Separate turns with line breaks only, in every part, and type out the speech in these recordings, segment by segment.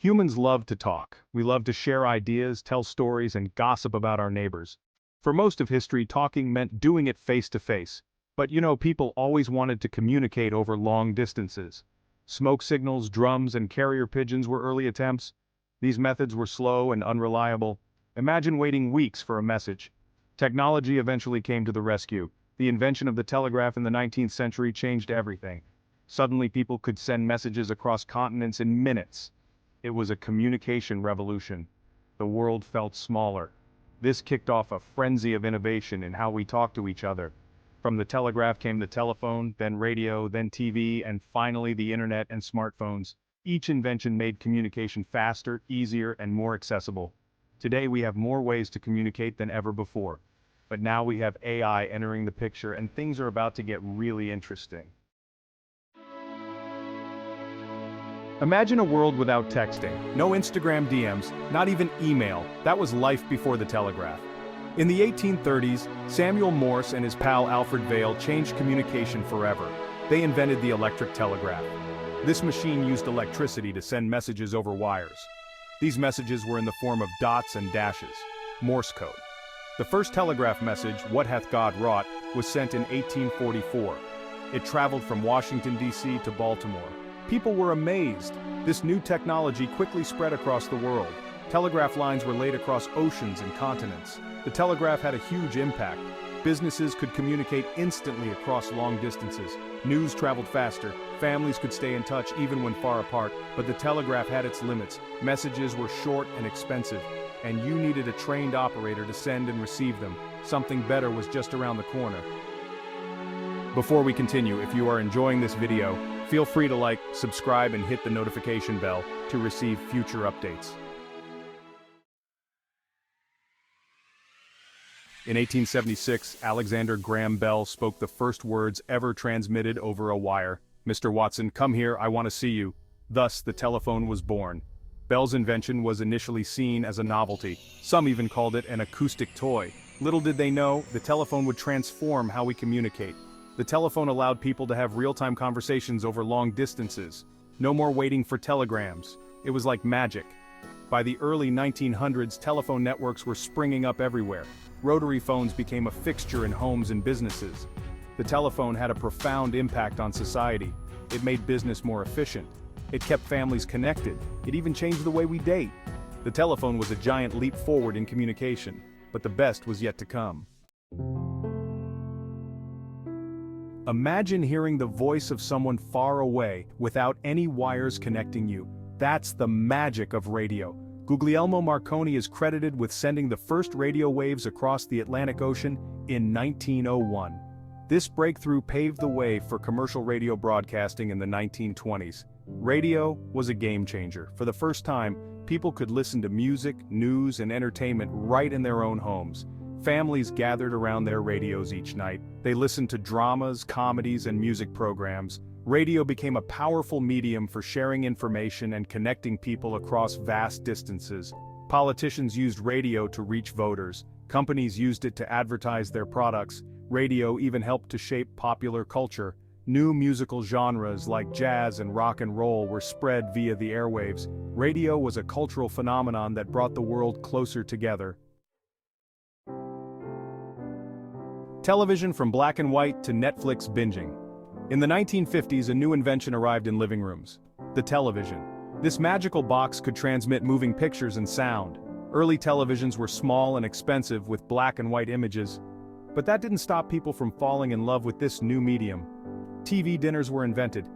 Humans love to talk. We love to share ideas, tell stories, and gossip about our neighbors. For most of history, talking meant doing it face to face. But people always wanted to communicate over long distances. Smoke signals, drums, and carrier pigeons were early attempts. These methods were slow and unreliable. Imagine waiting weeks for a message. Technology eventually came to the rescue. The invention of the telegraph in the 19th century changed everything. Suddenly people could send messages across continents in minutes. It was a communication revolution. The world felt smaller. This kicked off a frenzy of innovation in how we talk to each other. From the telegraph came the telephone, then radio, then TV, and finally the internet and smartphones. Each invention made communication faster, easier, and more accessible. Today we have more ways to communicate than ever before. But now we have AI entering the picture, and things are about to get really interesting. Imagine a world without texting, no Instagram DMs, not even email. That was life before the telegraph. In the 1830s, Samuel Morse and his pal Alfred Vail changed communication forever. They invented the electric telegraph. This machine used electricity to send messages over wires. These messages were in the form of dots and dashes, Morse code. The first telegraph message, "What hath God wrought," was sent in 1844. It traveled from Washington, D.C. to Baltimore. People were amazed. This new technology quickly spread across the world. Telegraph lines were laid across oceans and continents. The telegraph had a huge impact. Businesses could communicate instantly across long distances. News traveled faster. Families could stay in touch even when far apart. But the telegraph had its limits. Messages were short and expensive, and you needed a trained operator to send and receive them. Something better was just around the corner. Before we continue, if you are enjoying this video, feel free to like, subscribe, and hit the notification bell to receive future updates. In 1876, Alexander Graham Bell spoke the first words ever transmitted over a wire. "Mr. Watson, come here, I want to see you." Thus, the telephone was born. Bell's invention was initially seen as a novelty. Some even called it an acoustic toy. Little did they know, the telephone would transform how we communicate. The telephone allowed people to have real-time conversations over long distances. No more waiting for telegrams. It was like magic. By the early 1900s, telephone networks were springing up everywhere. Rotary phones became a fixture in homes and businesses. The telephone had a profound impact on society. It made business more efficient. It kept families connected. It even changed the way we date. The telephone was a giant leap forward in communication, but the best was yet to come. Imagine hearing the voice of someone far away without any wires connecting you. That's the magic of radio. Guglielmo Marconi is credited with sending the first radio waves across the Atlantic Ocean in 1901. This breakthrough paved the way for commercial radio broadcasting in the 1920s. Radio was a game changer. For the first time, people could listen to music, news, and entertainment right in their own homes. Families gathered around their radios each night. They listened to dramas, comedies, and music programs. Radio became a powerful medium for sharing information and connecting people across vast distances. Politicians used radio to reach voters. Companies used it to advertise their products. Radio even helped to shape popular culture. New musical genres like jazz and rock and roll were spread via the airwaves. Radio was a cultural phenomenon that brought the world closer together. Television from black and white to Netflix binging. In the 1950s, a new invention arrived in living rooms: the television. This magical box could transmit moving pictures and sound. Early televisions were small and expensive with black and white images. But that didn't stop people from falling in love with this new medium. TV dinners were invented.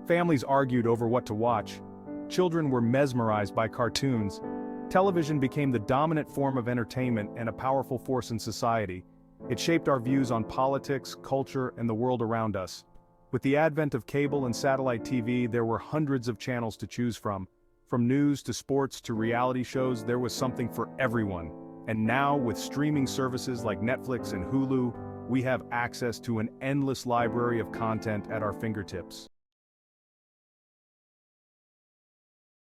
Families argued over what to watch. Children were mesmerized by cartoons. Television became the dominant form of entertainment and a powerful force in society. It shaped our views on politics, culture, and the world around us. With the advent of cable and satellite TV, there were hundreds of channels to choose from. From news to sports to reality shows, there was something for everyone. And now, with streaming services like Netflix and Hulu, we have access to an endless library of content at our fingertips.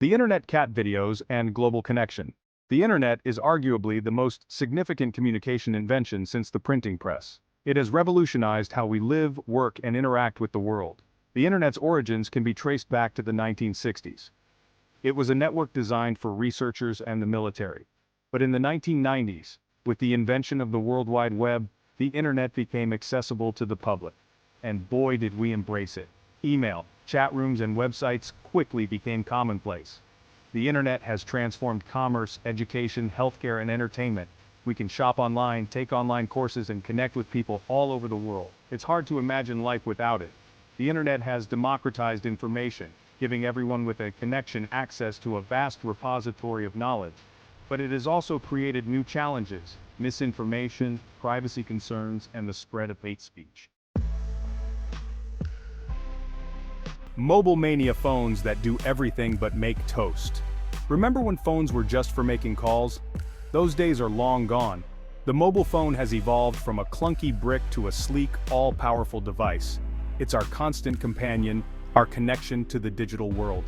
The internet, cat videos, and global connection. The internet is arguably the most significant communication invention since the printing press. It has revolutionized how we live, work, and interact with the world. The internet's origins can be traced back to the 1960s. It was a network designed for researchers and the military. But in the 1990s, with the invention of the World Wide Web, the internet became accessible to the public. And boy did we embrace it. Email, chat rooms and websites quickly became commonplace. The internet has transformed commerce, education, healthcare and entertainment. We can shop online, take online courses and connect with people all over the world. It's hard to imagine life without it. The internet has democratized information, giving everyone with a connection access to a vast repository of knowledge. But it has also created new challenges: misinformation, privacy concerns, and the spread of hate speech. Mobile mania phones that do everything but make toast. Remember when phones were just for making calls? Those days are long gone. The mobile phone has evolved from a clunky brick to a sleek, all-powerful device. It's our constant companion, our connection to the digital world.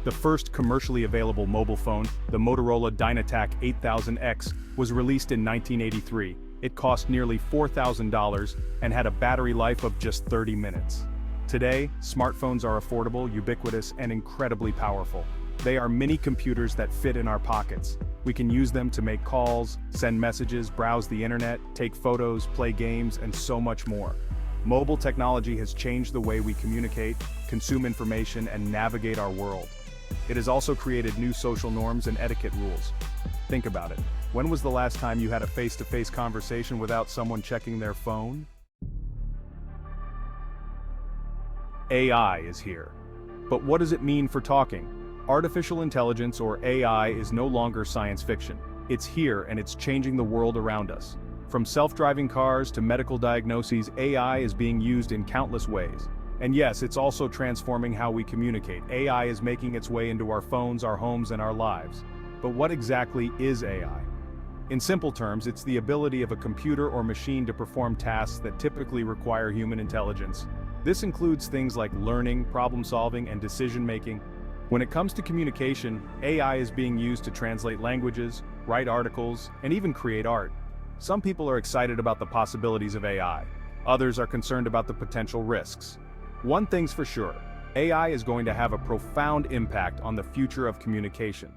The first commercially available mobile phone, the Motorola Dynatac 8000X, was released in 1983. It cost nearly $4,000 and had a battery life of just 30 minutes. Today, smartphones are affordable, ubiquitous, and incredibly powerful. They are mini computers that fit in our pockets. We can use them to make calls, send messages, browse the internet, take photos, play games, and so much more. Mobile technology has changed the way we communicate, consume information, and navigate our world. It has also created new social norms and etiquette rules. Think about it. When was the last time you had a face-to-face conversation without someone checking their phone? AI is here. But what does it mean for talking? Artificial intelligence, or AI, is no longer science fiction. It's here and it's changing the world around us. From self-driving cars to medical diagnoses, AI is being used in countless ways. And yes, it's also transforming how we communicate. AI is making its way into our phones, our homes, and our lives. But what exactly is AI? In simple terms, it's the ability of a computer or machine to perform tasks that typically require human intelligence. This includes things like learning, problem-solving, and decision-making. When it comes to communication, AI is being used to translate languages, write articles, and even create art. Some people are excited about the possibilities of AI. Others are concerned about the potential risks. One thing's for sure, AI is going to have a profound impact on the future of communication.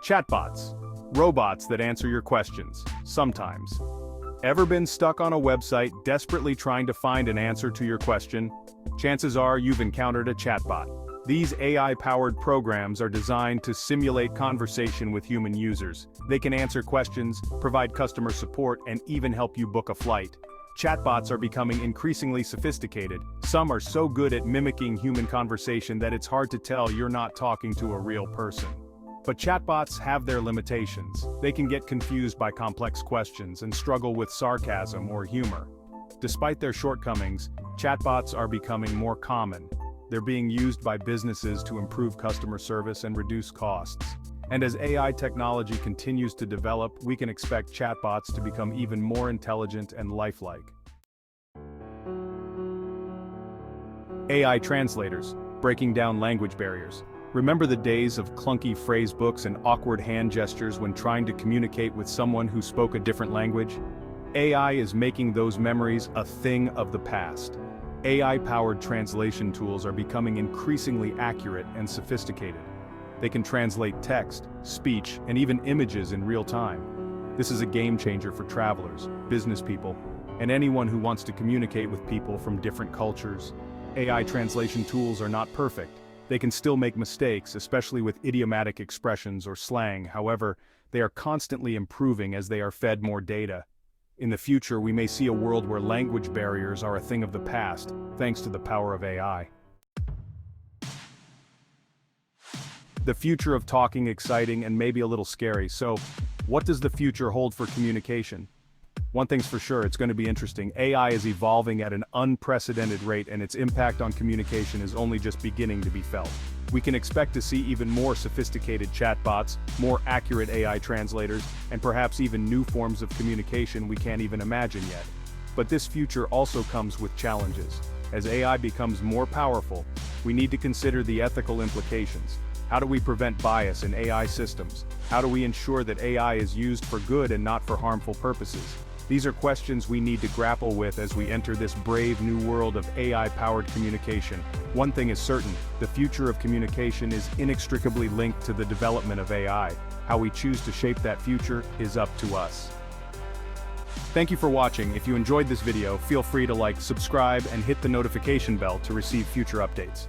Chatbots. Robots that answer your questions, sometimes. Ever been stuck on a website desperately trying to find an answer to your question? Chances are you've encountered a chatbot. These AI-powered programs are designed to simulate conversation with human users. They can answer questions, provide customer support, and even help you book a flight. Chatbots are becoming increasingly sophisticated. Some are so good at mimicking human conversation that it's hard to tell you're not talking to a real person. But chatbots have their limitations. They can get confused by complex questions and struggle with sarcasm or humor. Despite their shortcomings, chatbots are becoming more common. They're being used by businesses to improve customer service and reduce costs. And as AI technology continues to develop, we can expect chatbots to become even more intelligent and lifelike. AI translators, breaking down language barriers. Remember the days of clunky phrase books and awkward hand gestures when trying to communicate with someone who spoke a different language? AI is making those memories a thing of the past. AI-powered translation tools are becoming increasingly accurate and sophisticated. They can translate text, speech, and even images in real time. This is a game changer for travelers, business people, and anyone who wants to communicate with people from different cultures. AI translation tools are not perfect. They can still make mistakes, especially with idiomatic expressions or slang. However, they are constantly improving as they are fed more data. In the future, we may see a world where language barriers are a thing of the past, thanks to the power of AI. The future of talking, exciting, and maybe a little scary. So, what does the future hold for communication? One thing's for sure, it's going to be interesting. AI is evolving at an unprecedented rate, and its impact on communication is only just beginning to be felt. We can expect to see even more sophisticated chatbots, more accurate AI translators, and perhaps even new forms of communication we can't even imagine yet. But this future also comes with challenges. As AI becomes more powerful, we need to consider the ethical implications. How do we prevent bias in AI systems? How do we ensure that AI is used for good and not for harmful purposes? These are questions we need to grapple with as we enter this brave new world of AI-powered communication. One thing is certain, the future of communication is inextricably linked to the development of AI. How we choose to shape that future is up to us. Thank you for watching. If you enjoyed this video, feel free to like, subscribe, and hit the notification bell to receive future updates.